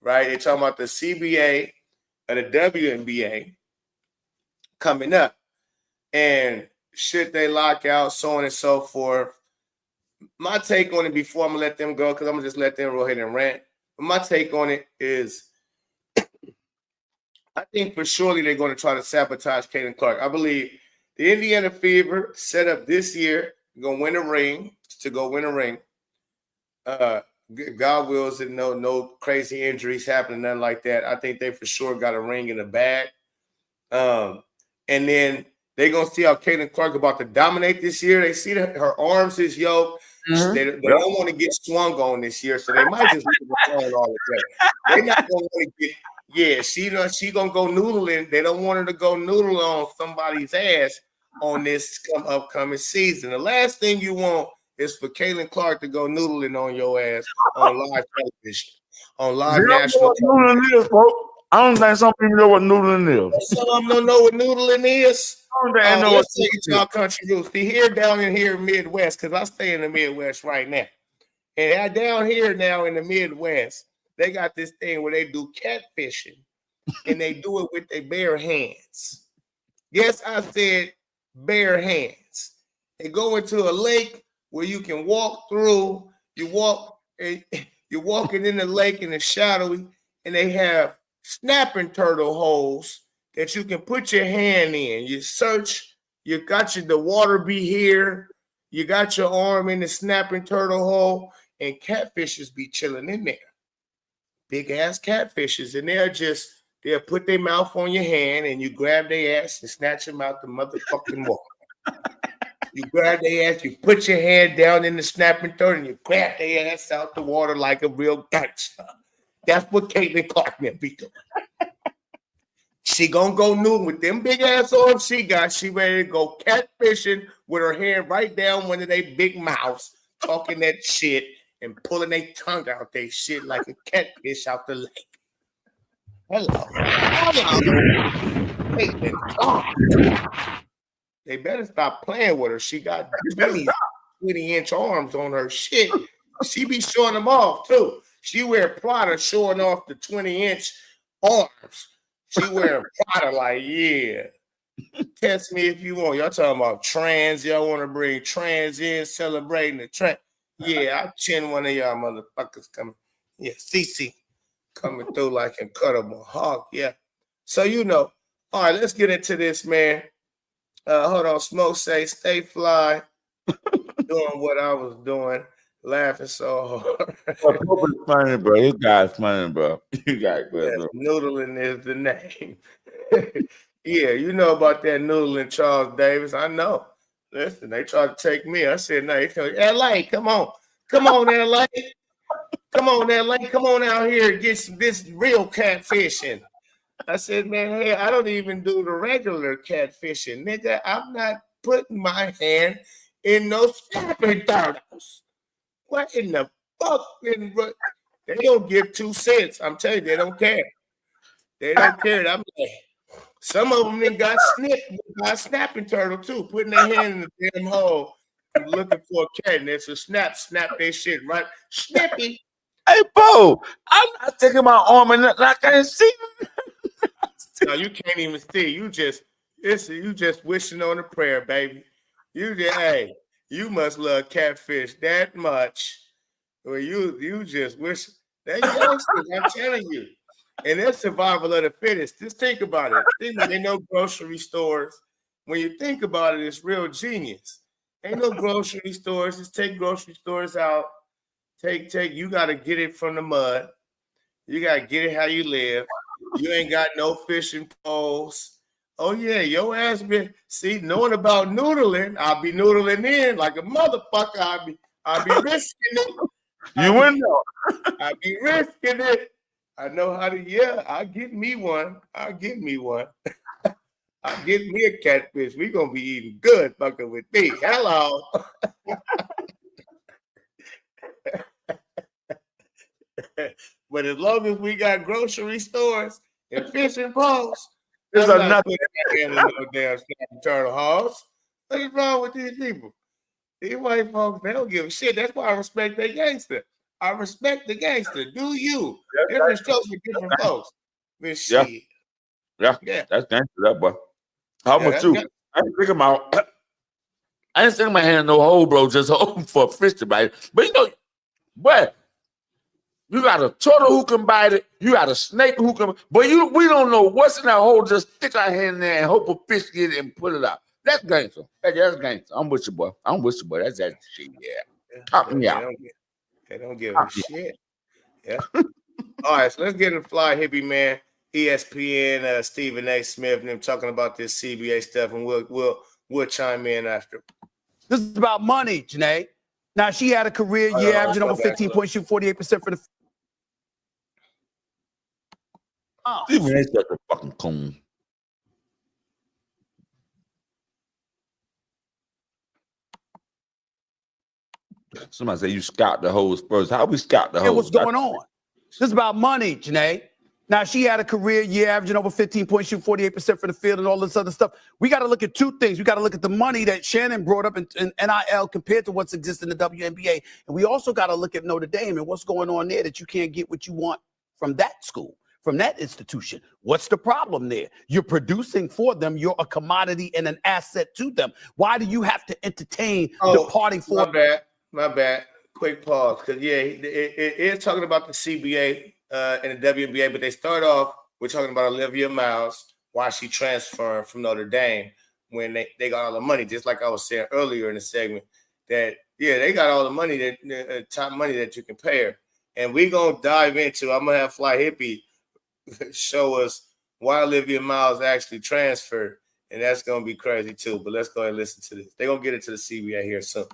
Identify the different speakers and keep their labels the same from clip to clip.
Speaker 1: right? They're talking about the CBA and the WNBA coming up. And should they lock out, so on and so forth. My take on it before I'm going to let them go, because I'm going to just let them go ahead and rant. But my take on it is I think for surely they're going to try to sabotage Caitlin Clark. I believe the Indiana Fever set up this year to go win a ring. God wills and no crazy injuries happening, nothing like that. I think they for sure got a ring in the bag. And then they're going to see how Caitlin Clark about to dominate this year. They see that her arms is yoked. Mm-hmm. They don't want to get swung on this year, so they might just leave her on all the way. They're not going to get – yeah, she going to go noodling. They don't want her to go noodle on somebody's ass on this upcoming season. The last thing you want is for Caitlin Clark to go noodling on your ass on live television, on live national television.
Speaker 2: I don't think some people know what noodling is.
Speaker 1: Some of them don't know what noodling is. Let's take it to our country roots. See, here down in here Midwest, because I stay in the Midwest right now. And down here now in the Midwest, they got this thing where they do catfishing, and they do it with their bare hands. Yes, I said bare hands. They go into a lake where you can walk through. You're walking in the lake in the shadowy, and they have snapping turtle holes that you can put your hand in. You search, you got the water be here, you got your arm in the snapping turtle hole, and catfishes be chilling in there. Big ass catfishes, and they'll put their mouth on your hand, and you grab their ass and snatch them out the motherfucking water. You grab their ass, you put your hand down in the snapping turtle, and you grab their ass out the water like a real gangster. That's what Caitlin Clark be doing. She gonna go noodle with them big ass arms she got. She ready to go catfishing with her hand right down one of their big mouths, talking that shit and pulling their tongue out their shit like a catfish out the lake. Hello. Caitlin Clark. They better stop playing with her. She got 20-inch arms on her shit. She be showing them off too. She wear Prada showing off the 20-inch arms. She wearing Prada like, yeah. Test me if you want. Y'all talking about trans. Y'all want to bring trans in, celebrating the trans. Yeah, I chin one of y'all motherfuckers coming. Yeah, CC coming through like Incredible Hulk. Yeah. So, all right, let's get into this, man. Hold on. Smoke say, stay fly. Doing what I was doing. Laughing so hard.
Speaker 2: Funny, bro. You guys funny, bro. You guys good, bro.
Speaker 1: Noodling is the name. Yeah, you know about that noodling, Charles Davis. I know. Listen, they tried to take me. I said, no, LA, come on. Come on, LA. Come on, LA. Come on out here and get this real catfishing. I said, man, hey, I don't even do the regular catfishing. Nigga, I'm not putting my hand in no snapping turtles. What in the fuck? They don't give 2 cents. I'm telling you, they don't care. They don't care. I'm like, some of them got snipped by a snapping turtle too, putting their hand in the damn hole, looking for a cat, and it's a snap their shit right. Snippy.
Speaker 2: Hey, Bo, I'm not taking my arm and I can't see.
Speaker 1: No, you can't even see. You just wishing on a prayer, baby. You must love catfish that much. Or you just wish that youngsters, I'm telling you. And that's survival of the fittest. Just think about it. Ain't no grocery stores. When you think about it, it's real genius. Ain't no grocery stores. Just take grocery stores out. You gotta get it from the mud. You gotta get it how you live. You ain't got no fishing poles. Oh, yeah, your ass been, knowing about noodling, I'll be noodling in like a motherfucker. I'll be risking it.
Speaker 2: You win though.
Speaker 1: I'll be risking it. I know how to, I'll get me one. I'll get me a catfish. We're going to be eating good fucking with me. Hello. But as long as we got grocery stores and fishing poles,
Speaker 2: there's nothing
Speaker 1: in no damn turtle house. What is wrong with these people? These white folks, they don't give a shit. That's why I respect their gangster. I respect the gangster. Do you? Different strokes for different folks. This shit.
Speaker 2: Yeah. That's gangster, that boy. How much too? I didn't think about. I didn't stick my hand in no hole, bro. Just hoping for a fish to bite it. But you know, boy, you got a turtle who can bite it. You got a snake who can. But we don't know what's in that hole. Just stick our hand in there and hope a fish get it and pull it out. That's gangster. That's gangster. I'm with you, boy. That's that shit. Yeah. Talk me out.
Speaker 1: They don't give a shit. Yeah. All right, so let's get in the fly hippie, man. ESPN, Stephen A. Smith, and them talking about this CBA stuff, and we'll chime in after.
Speaker 3: This is about money, Janae. Now, she had a career year averaging over 15 points, shoot 48% for the.
Speaker 2: Stephen A. such a fucking coon. Somebody say you scout the hoes first. How we scout the hoes?
Speaker 3: Hey, what's going on? This is about money, Janae. Now, she had a career year averaging over 15 points, shoot 48% for the field and all this other stuff. We got to look at two things. We got to look at the money that Shannon brought up in NIL compared to what's existing in the WNBA. And we also got to look at Notre Dame and what's going on there that you can't get what you want from that school, from that institution. What's the problem there? You're producing for them. You're a commodity and an asset to them. Why do you have to entertain departing for?
Speaker 1: My bad. Quick pause. Because, it is talking about the CBA and the WNBA, but they start off, we're talking about Olivia Miles, why she transferred from Notre Dame when they got all the money, just like I was saying earlier in the segment, that, they got all the money, that top money that you can pay her. And we're going to dive into, I'm going to have Fly Hippie show us why Olivia Miles actually transferred, and that's going to be crazy too. But let's go ahead and listen to this. They're going to get into the CBA here soon.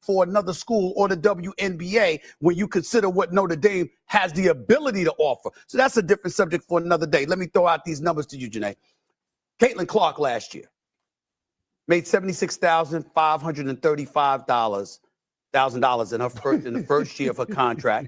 Speaker 3: For another school or the WNBA when you consider what Notre Dame has the ability to offer. So that's a different subject for another day. Let me throw out these numbers to you, Janae. Caitlin Clark last year made $76,535 in the first year of her contract.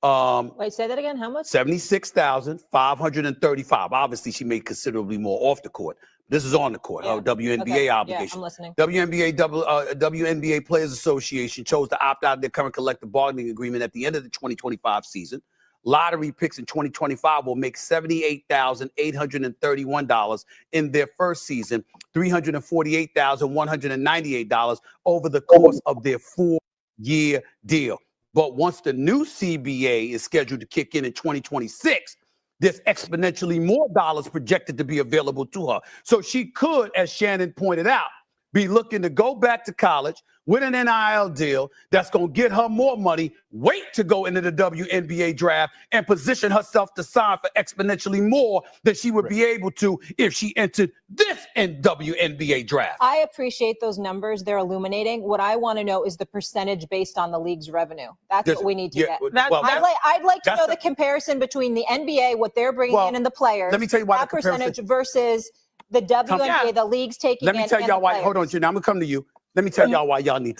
Speaker 4: Wait, say that again. How much?
Speaker 3: $76,535. Obviously, she made considerably more off the court. This is on the court. WNBA obligation.
Speaker 4: Yeah, I'm listening.
Speaker 3: WNBA Players Association chose to opt out of their current collective bargaining agreement at the end of the 2025 season. Lottery picks in 2025 will make $78,831 in their first season, $348,198 over the course of their 4-year deal. But once the new CBA is scheduled to kick in 2026, there's exponentially more dollars projected to be available to her. So she could, as Shannon pointed out, be looking to go back to college with an NIL deal that's going to get her more money, wait to go into the WNBA draft, and position herself to sign for exponentially more than she would be able to if she entered this WNBA draft.
Speaker 4: I appreciate those numbers. They're illuminating. What I want to know is the percentage based on the league's revenue. That's what we need to get. I'd like to know the comparison between the NBA, what they're bringing in, and the players.
Speaker 3: Let me tell you why
Speaker 4: that percentage versus the WNBA, the league's taking in.
Speaker 3: Let me tell y'all why. Hold on, Jen. I'm going to come to you. Let me tell y'all why y'all need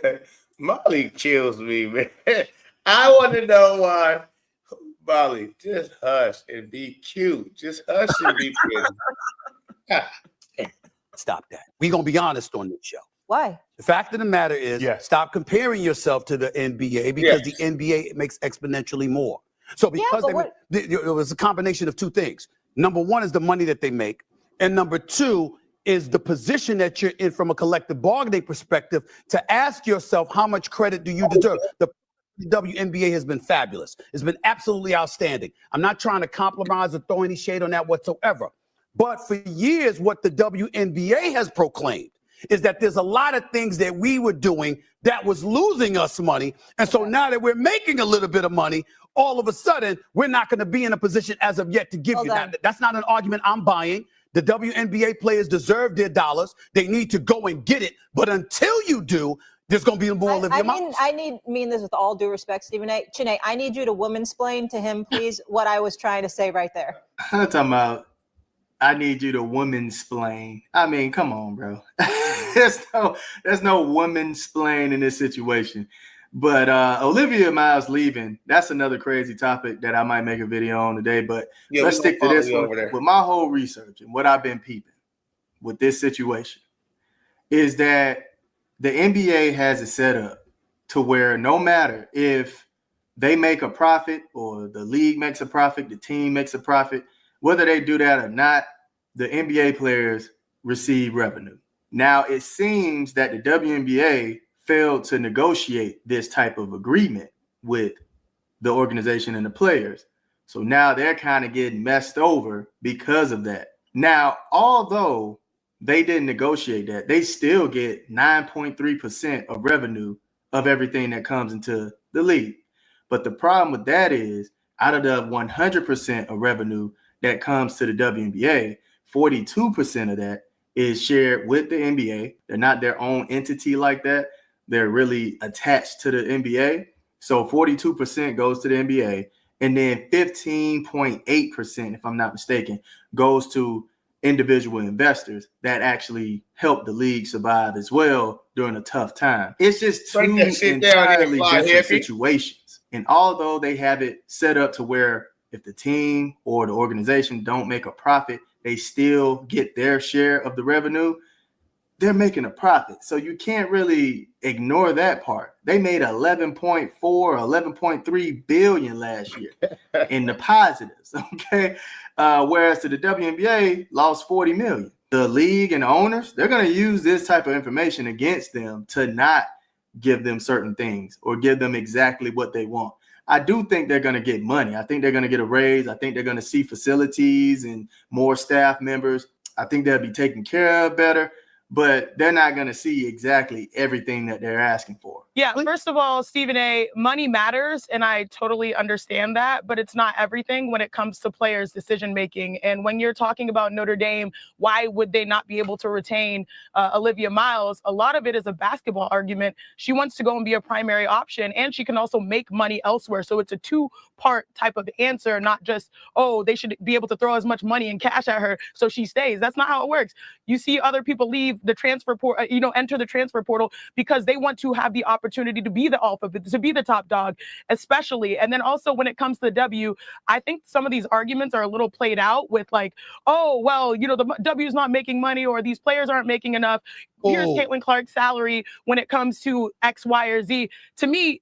Speaker 3: to.
Speaker 1: Molly kills me, man. I want to know why. Molly, just hush and be cute. Just hush and be pretty.
Speaker 3: Stop that. We're going to be honest on this show.
Speaker 4: Why?
Speaker 3: The fact of the matter is, stop comparing yourself to the NBA because the NBA makes exponentially more. So because it was a combination of two things. Number one is the money that they make. And number two is the position that you're in from a collective bargaining perspective to ask yourself, how much credit do you deserve? The WNBA has been fabulous. It's been absolutely outstanding. I'm not trying to compromise or throw any shade on that whatsoever. But for years, what the WNBA has proclaimed is that there's a lot of things that we were doing that was losing us money. And so now that we're making a little bit of money, all of a sudden, we're not going to be in a position as of yet to give you that. That's not an argument I'm buying. The WNBA players deserve their dollars. They need to go and get it. But until you do, there's going to be more Olivia Miles.
Speaker 4: I mean this with all due respect, Stephen A. Chiney, I need you to woman-splain to him, please, what I was trying to say right there.
Speaker 5: I'm talking about, I need you to woman-splain. I mean, come on, bro. there's no woman-splain in this situation. But Olivia Miles leaving, that's another crazy topic that I might make a video on today. But let's stick to this one. With my whole research and what I've been peeping with this situation is that the NBA has it set up to where no matter if they make a profit or the league makes a profit, the team makes a profit, whether they do that or not, the NBA players receive revenue. Now, it seems that the WNBA failed to negotiate this type of agreement with the organization and the players. So now they're kind of getting messed over because of that. Now, although they didn't negotiate that, they still get 9.3% of revenue of everything that comes into the league. But the problem with that is, out of the 100% of revenue that comes to the WNBA, 42% of that is shared with the NBA. They're not their own entity like that. They're really attached to the NBA. So 42% goes to the NBA, and then 15.8%, if I'm not mistaken, goes to individual investors that actually help the league survive as well during a tough time. It's just two entirely different situations. And although they have it set up to where if the team or the organization don't make a profit, they still get their share of the revenue, they're making a profit. So you can't really ignore that part. They made 11.4, 11.3 billion last year in the positives, okay? Whereas to the WNBA lost 40 million. The league and the owners, they're going to use this type of information against them to not give them certain things or give them exactly what they want. I do think they're going to get money. I think they're going to get a raise. I think they're going to see facilities and more staff members. I think they'll be taken care of better, but they're not going to see exactly everything that they're asking for.
Speaker 6: Yeah, first of all, Stephen A., money matters, and I totally understand that, but it's not everything when it comes to players' decision-making. And when you're talking about Notre Dame, why would they not be able to retain Olivia Miles? A lot of it is a basketball argument. She wants to go and be a primary option, and she can also make money elsewhere. So it's a two-part type of answer, not just, oh, they should be able to throw as much money and cash at her so she stays. That's not how it works. You see other people leave the transfer portal, enter the transfer portal because they want to have the opportunity to be the alpha, to be the top dog, especially. And then also when it comes to the W, I think some of these arguments are a little played out with like, oh, well, the W is not making money or these players aren't making enough. Here's Caitlin Clark's salary when it comes to X, Y, or Z. To me,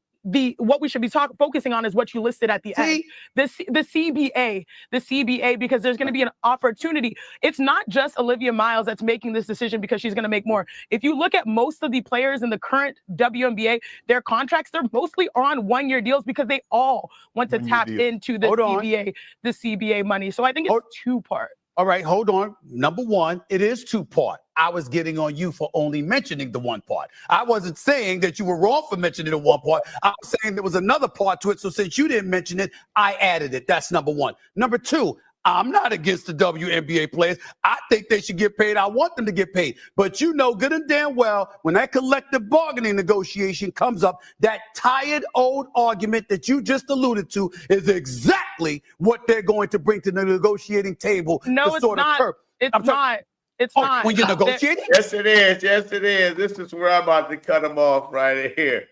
Speaker 6: what we should be focusing on is what you listed at the end. The CBA, because there's going to be an opportunity. It's not just Olivia Miles that's making this decision because she's going to make more. If you look at most of the players in the current WNBA, their contracts, they're mostly on one-year deals because they all want to tap into the CBA money. So I think it's two-part.
Speaker 3: All right, hold on. Number one, it is two-part. I was getting on you for only mentioning the one part. I wasn't saying that you were wrong for mentioning the one part. I was saying there was another part to it. So since you didn't mention it, I added it. That's number one. Number two, I'm not against the WNBA players. I think they should get paid. I want them to get paid. But you know good and damn well, when that collective bargaining negotiation comes up, that tired old argument that you just alluded to is exactly what they're going to bring to the negotiating table.
Speaker 6: No, it's not. It's not. It's not.
Speaker 3: When you're negotiating?
Speaker 1: Yes, it is. Yes, it is. This is where I'm about to cut them off right here.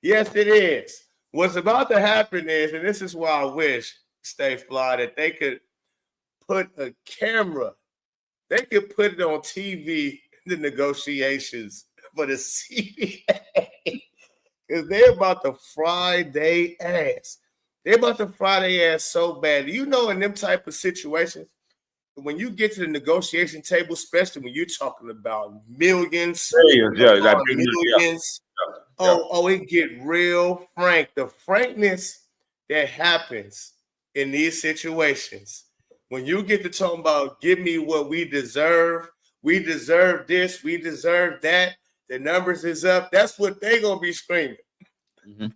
Speaker 1: Yes, it is. What's about to happen is, and this is why I wish, Stay Fly, that they could put a camera, they could put it on TV, the negotiations for the CBA, because they're about to fry their ass. They're about to fry their ass so bad. In them type of situations, when you get to the negotiation table, especially when you're talking about millions, it get real frank. The frankness that happens in these situations, when you get to talking about give me what we deserve this, we deserve that, the numbers is up, that's what they're going to be screaming. Mm-hmm.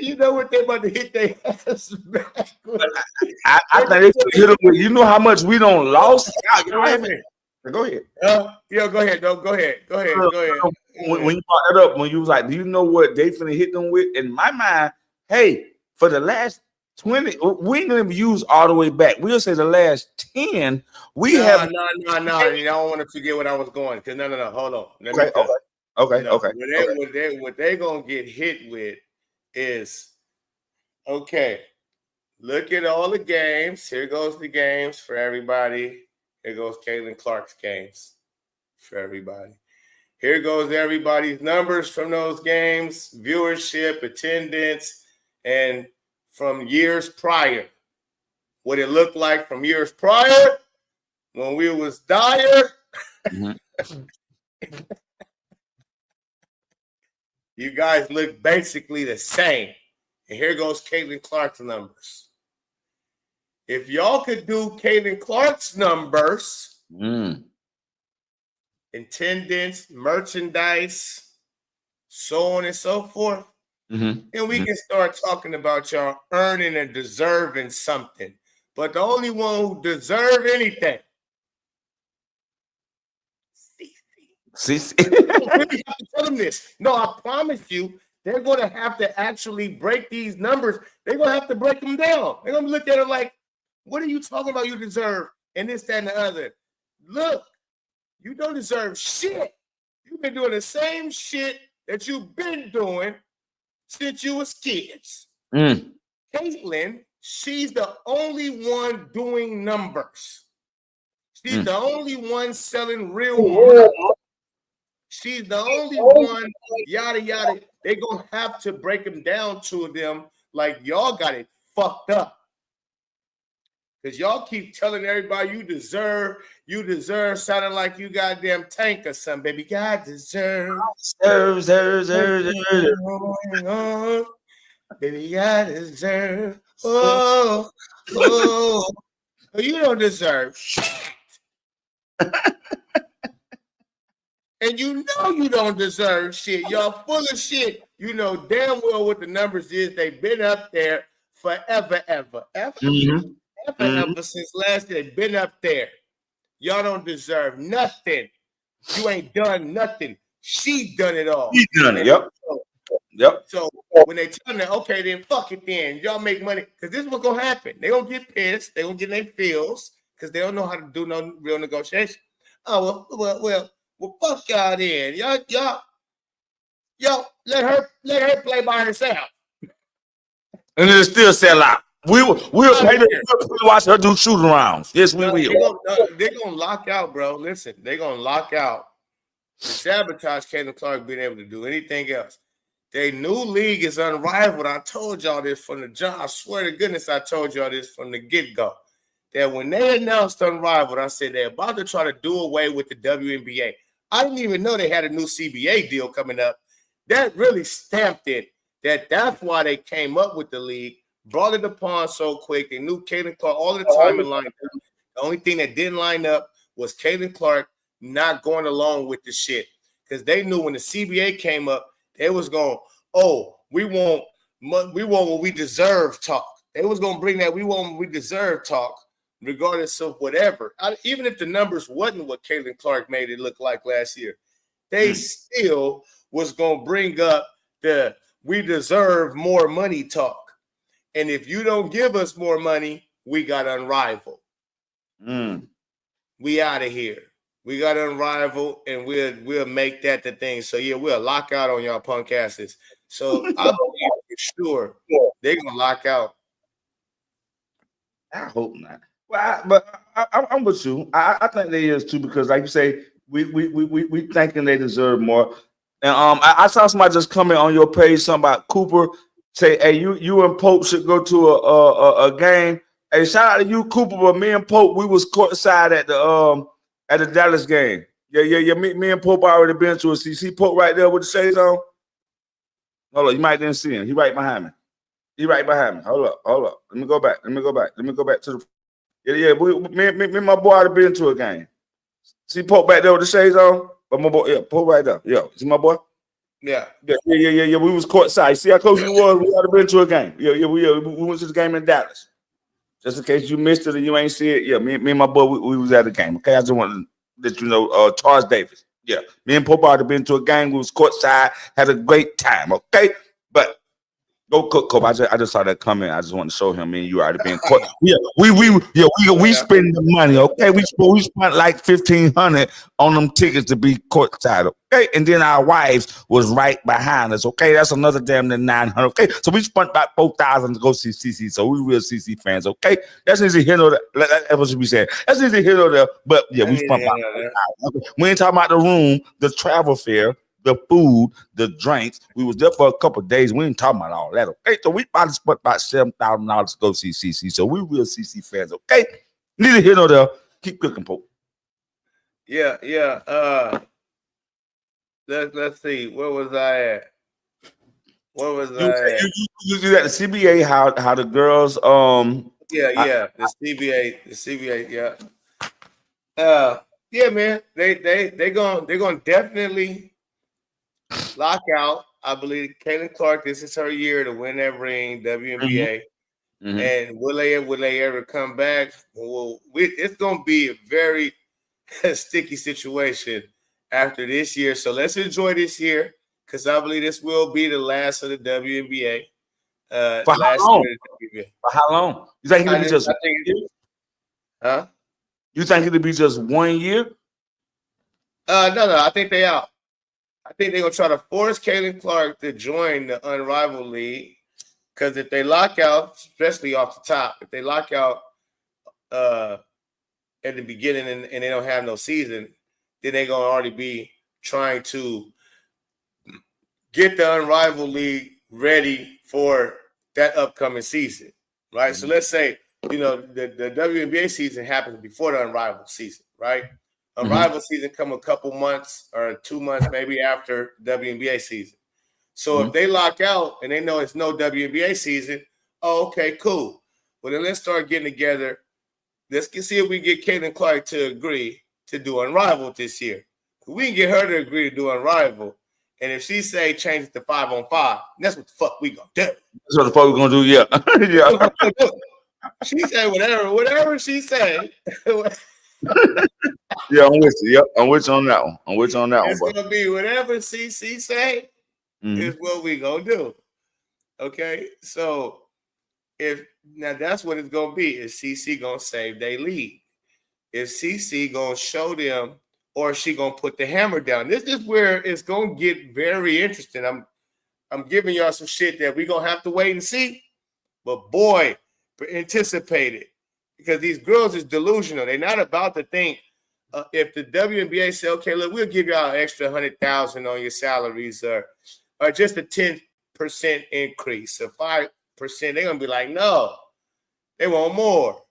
Speaker 1: You know what they're about to hit their ass back with?
Speaker 2: I think they should hit them with, you know how much we don't lost? Go ahead.
Speaker 1: Go ahead. Go ahead. Go ahead.
Speaker 2: When you brought that up, when you was like, do you know what they finna hit them with? In my mind, hey, for the last 20, we ain't gonna even use all the way back. We'll say the last 10. No. You
Speaker 1: don't want to forget what I was going. Because no. Hold on. Okay. What they gonna get hit with is, okay, look at all the games. Here goes the games for everybody. Here goes Caitlin Clark's games for everybody. Here goes everybody's numbers from those games, viewership, attendance, and from years prior. What it looked like from years prior when we was dire. You guys look basically the same. And here goes Caitlin Clark's numbers. If y'all could do Caitlin Clark's numbers, attendance, merchandise, so on and so forth, and we can start talking about y'all earning and deserving something. But the only one who deserve anything, really have to tell them this. No, I promise you, they're going to have to actually break these numbers. They're going to have to break them down. They're going to look at it like, what are you talking about? You deserve and this, that, and the other. Look, you don't deserve shit. You've been doing the same shit that you've been doing since you was kids. Caitlin, she's the only one doing numbers. She's the only one selling real money. She's the only one, yada, yada. They're going to have to break them down to them like y'all got it fucked up. Because y'all keep telling everybody you deserve, sounding like you goddamn Tank or something, baby. God deserves. Baby, God deserve. Oh, you don't deserve shit. And you know you don't deserve shit. Y'all full of shit. You know damn well what the numbers is. They've been up there forever, ever since last year. They've been up there. Y'all don't deserve nothing. You ain't done nothing. She done it all.
Speaker 2: She done it. Yep.
Speaker 1: So when they tell them, okay, then fuck it then. Y'all make money. Because this is what's going to happen. They're going to get pissed. They're going to get in their feels because they don't know how to do no real negotiation. Oh, well, fuck y'all then. Y'all, let her play by herself.
Speaker 2: And it'll still sell out. We'll pay to watch her do shooting rounds. Yes, we will.
Speaker 1: They're going to lock out, bro. Listen, they're going to lock out. The Sabotage Caitlin Clark being able to do anything else. Their new league is unrivaled. I told y'all this from the jump. I swear to goodness I told y'all this from the get-go. That when they announced Unrivaled, I said they're about to try to do away with the WNBA. I didn't even know they had a new CBA deal coming up. That really stamped it. That's why they came up with the league, brought it upon so quick. They knew Caitlin Clark all the time in line up. The only thing that didn't line up was Caitlin Clark not going along with the shit. Because they knew when the CBA came up, they was going, we want what we deserve talk. They was going to bring that we want what we deserve talk, regardless of whatever. Even if the numbers wasn't what Caitlin Clark made it look like last year, they still was going to bring up the we deserve more money talk. And if you don't give us more money, we got Unrivaled. We out of here. We got Unrivaled, and we'll make that the thing. So yeah, we'll lock out on y'all punk asses. So I believe for sure they're gonna lock out.
Speaker 2: I hope not. Well, I'm with you. I think they is too, because like you say, we thinking they deserve more. And I saw somebody just comment on your page something about Cooper. Say, hey, you and Pope should go to a game. Hey, shout out to you, Cooper. But me and Pope, we was courtside at the Dallas game. Yeah. Me and Pope already been to a CC. Pope right there with the shades on. Hold up, you might didn't see him. He right behind me. Hold up. Let me go back to the. Yeah. Me and my boy have been to a game. See Pope back there with the shades on. But my boy, Pope right there. See my boy.
Speaker 1: Yeah.
Speaker 2: We was courtside. See how close you was. We had been to a game. We went to the game in Dallas. Just in case you missed it and you ain't see it. Yeah, me and my boy, we was at the game. Okay, I just want to let you know, Charles Davis. Yeah, me and Pope had been to a game. We was courtside, had a great time. Okay, but Go cook, Kobe. I just saw that comment. I just want to show him. Me and you already been caught. Yeah, we spend the money. Okay, we spent like $1,500 on them tickets to be courtside. Okay, and then our wives was right behind us. Okay, that's another damn near $900. Okay, so we spent about $4,000 to go see CC. So we real CC fans. Okay, that's easy to hear. That's what we said. That's easy to hear there. But yeah, we spent about $4,000. We ain't talking about the room, the travel fare, the food, the drinks. We was there for a couple of days. We ain't talking about all that. Okay, so we probably spent about $7,000 to go see CC. So we real CC fans. Okay, neither here nor there. Keep cooking, Pope.
Speaker 1: Yeah. Let's see. Where was I at? You
Speaker 2: do that the CBA? How the girls?
Speaker 1: The CBA. Yeah, man. They gonna definitely lock out. I believe Caitlin Clark, this is her year to win that ring, WNBA. Mm-hmm. And will they ever come back? Well, it's gonna be a very sticky situation after this year. So let's enjoy this year, because I believe this will be the last of the WNBA.
Speaker 2: For how long? For how long? You think it'll be just 1 year?
Speaker 1: Huh?
Speaker 2: You think it'll be just 1 year?
Speaker 1: No. I think they out. I think they're gonna try to force Caitlin Clark to join the Unrivaled League, because if they lock out, especially off the top, if they lock out at the beginning and they don't have no season, then they're gonna already be trying to get the Unrivaled League ready for that upcoming season, right? Mm-hmm. So let's say, the WNBA season happens before the Unrivaled season, right? Unrivaled season come a couple months or 2 months maybe after WNBA season. So if they lock out and they know it's no WNBA season, okay, cool. Well, then let's start getting together. Let's see if we get Caitlin Clark to agree to do Unrivaled this year. If we can get her to agree to do Unrivaled, and if she say change it to 5-on-5, that's what the fuck we gonna do.
Speaker 2: That's what the fuck we gonna do, yeah.
Speaker 1: She say whatever she say.
Speaker 2: Yeah, I'm with you. Yep, I'm with you on that one.
Speaker 1: It's gonna be whatever CC say is what we gonna do. Okay, so now that's what it's gonna be. Is CC gonna save their league? Is CC gonna show them, or is she gonna put the hammer down? This is where it's gonna get very interesting. I'm giving y'all some shit that we're gonna have to wait and see. But boy, anticipate it, because these girls is delusional. They're not about to think if the WNBA say, okay, look, we'll give y'all an extra $100,000 on your salaries, or just a 10% increase, or 5%. They're gonna be like, no, they want more.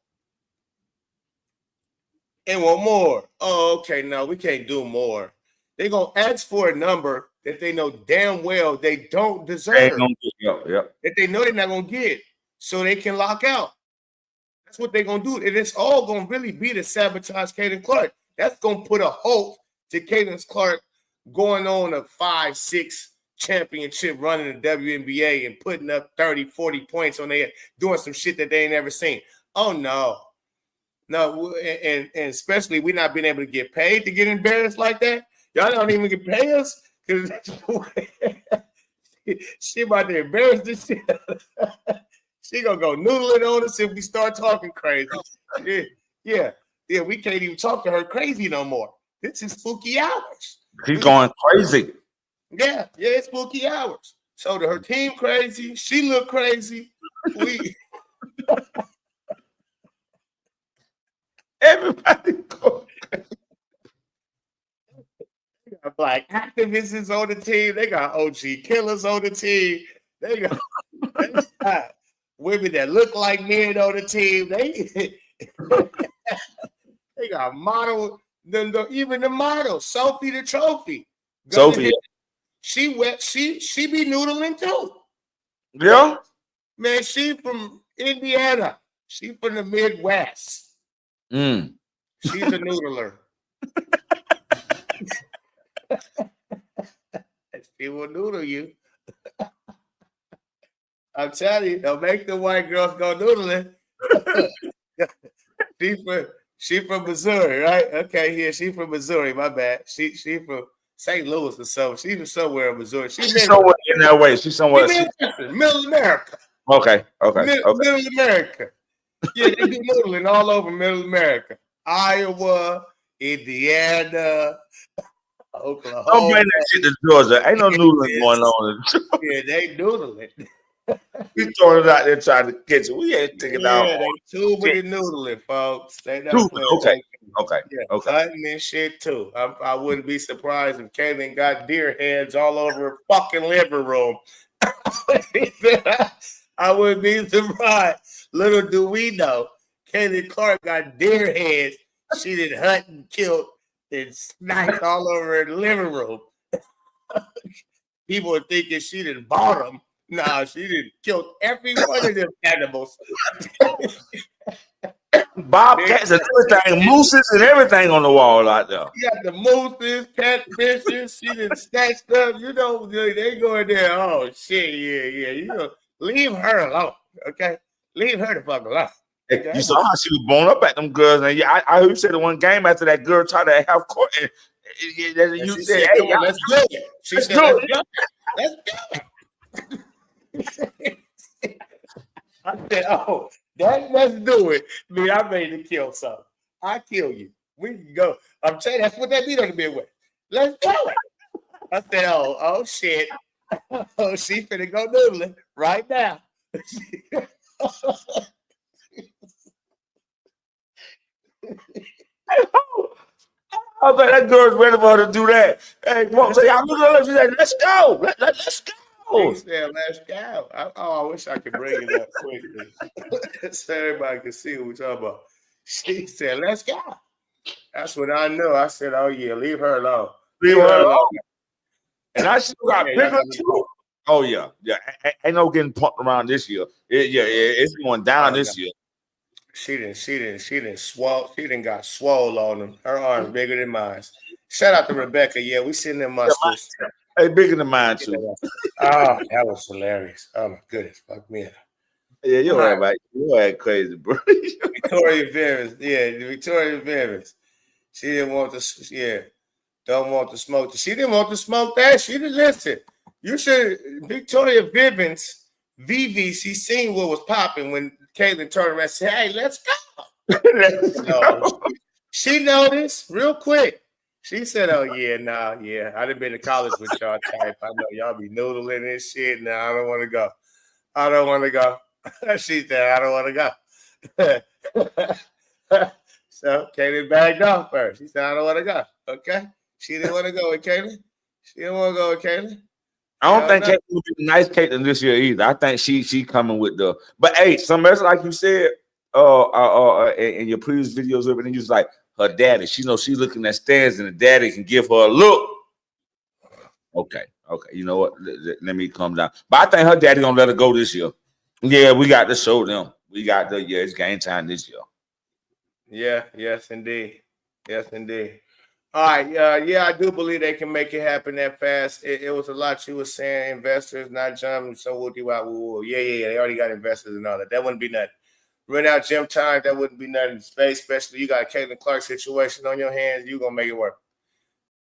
Speaker 1: They want more. Oh, okay, no, we can't do more. They're gonna ask for a number that they know damn well they don't deserve. That they know they're not gonna get, so they can lock out. That's what they're gonna do. And it's all gonna really be to sabotage Caitlin Clark. That's gonna put a halt to Caitlin Clark going on a 5-6 championship run in the WNBA and putting up 30, 40 points on there, doing some shit that they ain't never seen. Oh no. And especially we not being able to get paid to get embarrassed like that. Y'all don't even get paid us because she about to embarrass this shit. She gonna go noodling on us if we start talking crazy. Yeah, we can't even talk to her crazy no more. This is spooky hours.
Speaker 2: She's going crazy.
Speaker 1: Yeah, it's spooky hours. So her team crazy, she look crazy.
Speaker 2: Everybody go crazy.
Speaker 1: They got black activists on the team. They got OG killers on the team. They got women that look like men on the team. They got model, even the model, Sophie the Trophy.
Speaker 2: Sophie.
Speaker 1: She be noodling too.
Speaker 2: Yeah.
Speaker 1: Man, she from Indiana. She from the Midwest. She's a noodler. She will noodle you. I'm telling you, don't make the white girls go noodling. She from Missouri, right? Okay, yeah, she from Missouri. My bad. She St. Louis or something. She was somewhere in Missouri.
Speaker 2: She's somewhere in that way. She's somewhere.
Speaker 1: Middle America.
Speaker 2: Okay.
Speaker 1: Middle America. Yeah, they do noodling all over Middle America. Iowa, Indiana, Oklahoma.
Speaker 2: Don't bring that shit to Georgia. Ain't no noodling going on.
Speaker 1: Yeah, they noodling.
Speaker 2: We throwing it out there trying to catch it. We ain't taking out.
Speaker 1: Yeah, they tubing and noodling, folks. They don't play.
Speaker 2: Okay.
Speaker 1: Hunting and shit too. I wouldn't be surprised if Caitlin got deer heads all over her fucking living room. I wouldn't be surprised. Little do we know, Caitlin Clark got deer heads. She did hunt and killed and sniped all over her living room. People are thinking she didn't bought them. Nah, she didn't kill every one of them animals.
Speaker 2: Bobcats and everything, mooses and everything on the wall out there.
Speaker 1: You got the mooses, catfishes. She didn't snatch stuff. You know, they go in there. Oh shit, yeah. You know, leave her alone. Okay, leave her the fuck alone. Okay?
Speaker 2: You saw how she was blown up at them girls, and yeah, I heard you said the one game after that girl tried to have court, and you said, "Hey,
Speaker 1: let's do it." She said, "Let's do it." I said, "Oh, let's do it." Me, I made to kill something. I kill you. We can go. I'm saying that's what that mean on the midway. Let's do it. I said, "Oh shit." Oh, she finna go noodling right now.
Speaker 2: I was like, that girl's ready for her to do that. Hey, come on, say, I'm looking. She said, "Let's go, let's go."
Speaker 1: She said, "Let's go." I wish I could bring it up quickly so everybody can see what we're talking about. She said, "Let's go." That's what I know. I said, "Oh yeah, leave her alone."
Speaker 2: Leave her alone. And I still got bigger too. Oh yeah. Ain't no getting pumped around this year. It's going down this year.
Speaker 1: She didn't swole. She didn't got swole on them. Her arms bigger than mine. Shout out to Rebecca. Yeah, we seen them muscles.
Speaker 2: Hey, bigger than mine too.
Speaker 1: Oh, that was hilarious. Oh my goodness, fuck me.
Speaker 2: Yeah, you're right, Mike. You're crazy, bro.
Speaker 1: Victoria Vivens. Yeah, Victoria Vivens. She didn't want to. Don't want to smoke. She didn't want to smoke that. She didn't listen. You should. Victoria Vivens. Vivi, she seen what was popping when Caitlin turned around and said, "Hey, let's go."
Speaker 2: Let's go.
Speaker 1: She noticed real quick. She said, "Oh, yeah, nah, yeah. I done been to college with y'all type. I know y'all be noodling and shit. Nah, I don't want to go. I don't want to go." She said, "I don't want to go." So Caitlin backed off first. She said, "I don't want to go." Okay. She didn't want to go with Caitlin. She didn't want to go with Caitlin.
Speaker 2: I don't think Caitlin will be nice Caitlin this year either. I think she coming with the. But hey, some else like you said, in your previous videos, everything you was like her daddy. She knows she's looking at stands, and the daddy can give her a look. Okay. You know what? Let me calm down. But I think her daddy gonna let her go this year. Yeah, we got to show them. We got it's game time this year.
Speaker 1: Yeah. Yes, indeed. All right, yeah, I do believe they can make it happen that fast. It was a lot you were saying, investors not jumping, so yeah, they already got investors and all that. That wouldn't be nothing. Run out gym time, that wouldn't be nothing. Space, especially you got a Caitlin Clark situation on your hands, you're gonna make it work.